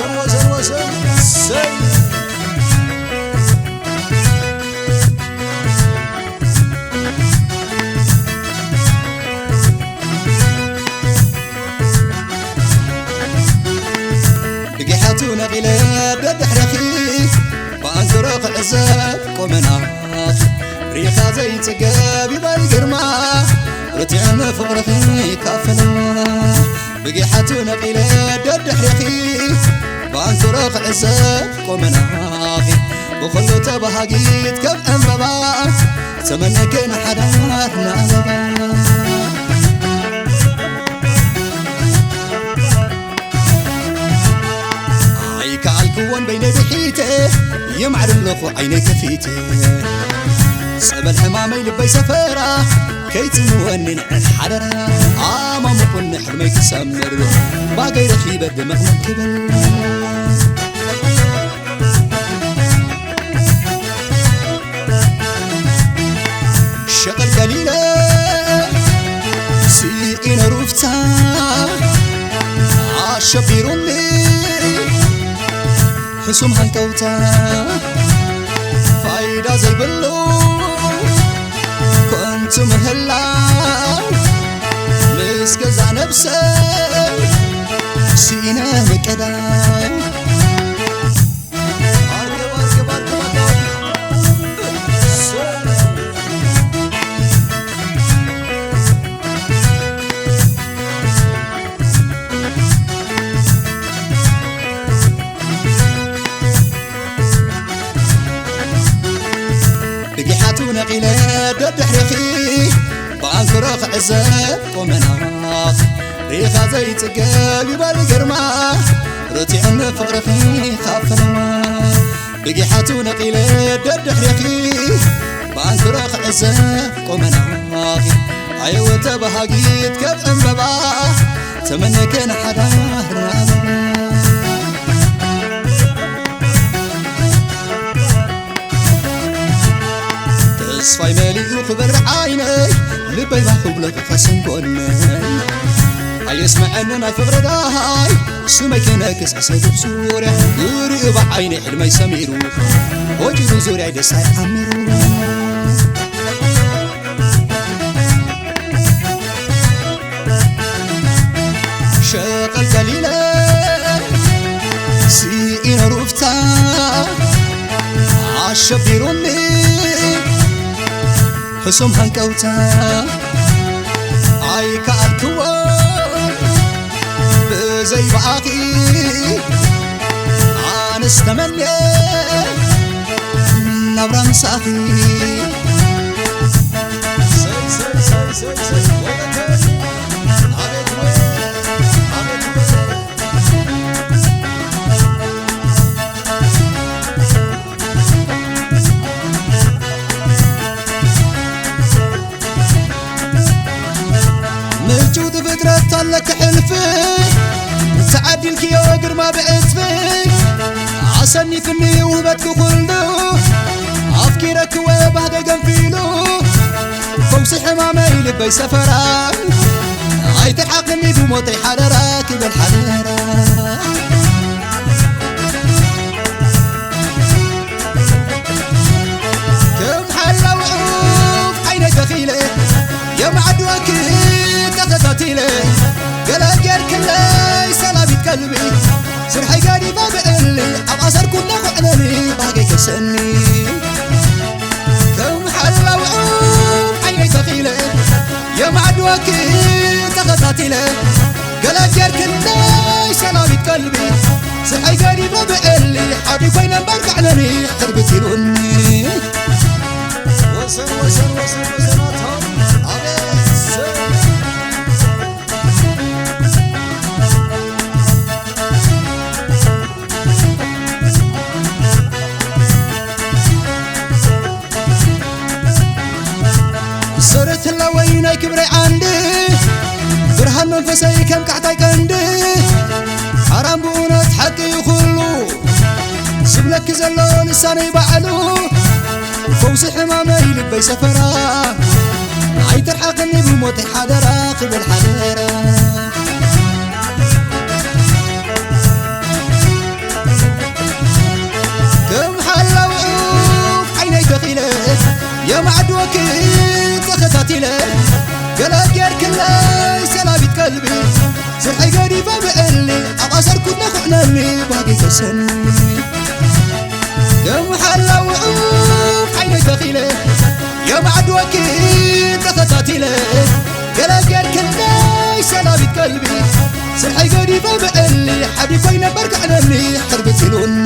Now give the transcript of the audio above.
وسن وسن وسن سي بقيحاتو نقيلة بدحرخي بأنزرق عزاب قمنا ريخا زي تقابي بالقرما رتعنا فقرخي كافنا بقيحاتو نقيلة بدحرخي بأنزرق عزاب قمنا وخلو تبهاقيت كم أنبابا تمنى كن حدارنا أبابا كالكون بين بحيته يمعرم لخو عيني كفيته صعب الحمامي لبي سفيرة كيت مونن الحررة ما مكن حرمي تسمر باقي رخيبة دمغ مكبل شغل قليلة سيئين روفتا عاشبيروني حسوم هنكوتا فايدة زي بلو كنت مهلا مسكزع نفسي سينا مكدا بقيحاتو نقيلة دحرخي بأنكرخ عزاب ومناخ ريخا زي تقابي بالقرما رتعنا فقرخي خافنا بقيحاتو نقيلة دحرخي بأنكرخ عزاب ومناخ عيوة بهاقيت كف أنبابا تمنى كان حدارنا تصفاي مالي وخبر عيني لبي باخو لك خسن قولني هاي اسمع اننا فقر داهاي سمي كناكس اسد بسورة قريب عيني حلمي يسميرو وجدو زوري عيد ساي عميرو شاقل قليلة سيئين روفتا عاشبيروني حسوم هنكوتا عاي كالكوان بزي بعاقي عن استمني نبرا مساقي سي سي سي سي سي وقتي عبيت وين عبيت وين موجود فكرة لك حلفي تعدي الكيوغر ما بعتفي عسني فني وهبتك خلو أفكيرك وبهدى قنفيلو فوس حمامي لبي سفران هاي تحقني بموتي حرراك بالحرارة كم حلا وعوف عينك دخيلة يا معدوك تغطاتيلي قلاقير كلي سلامة قلبي سرحي قادي بابعلي عباسر كنا وعنني باقي كسني كم حلا وعوف عيني ثقيلة يا معدوك تغطاتيلي قلاقير كلي سلامة قلبي سرحي قادي بابعلي حادي فين برك عنني حربتي لوني وصل وصل وصل وصلاتهم صرت لويني كبري عندي برهان منفسي كم كحتاي قندي حرام بونت حقي كله سبلك زلو لساني بعلو فوز حمامي لبي سفرا عاي ترحقني بموتي حدرا قبل حدرا وكيل تختاتيلي قلت غير كلاي سلابيت قلبي سرحي قريبة بقلي عباسر كنا خعناني باقي تسني دم حلا وعوف عيني دخيلي يا معد وكيل تختاتيلي قلت غير كلاي سلابيت قلبي سرحي قريبة بقلي حبيبي نبرك عناني حربتي لون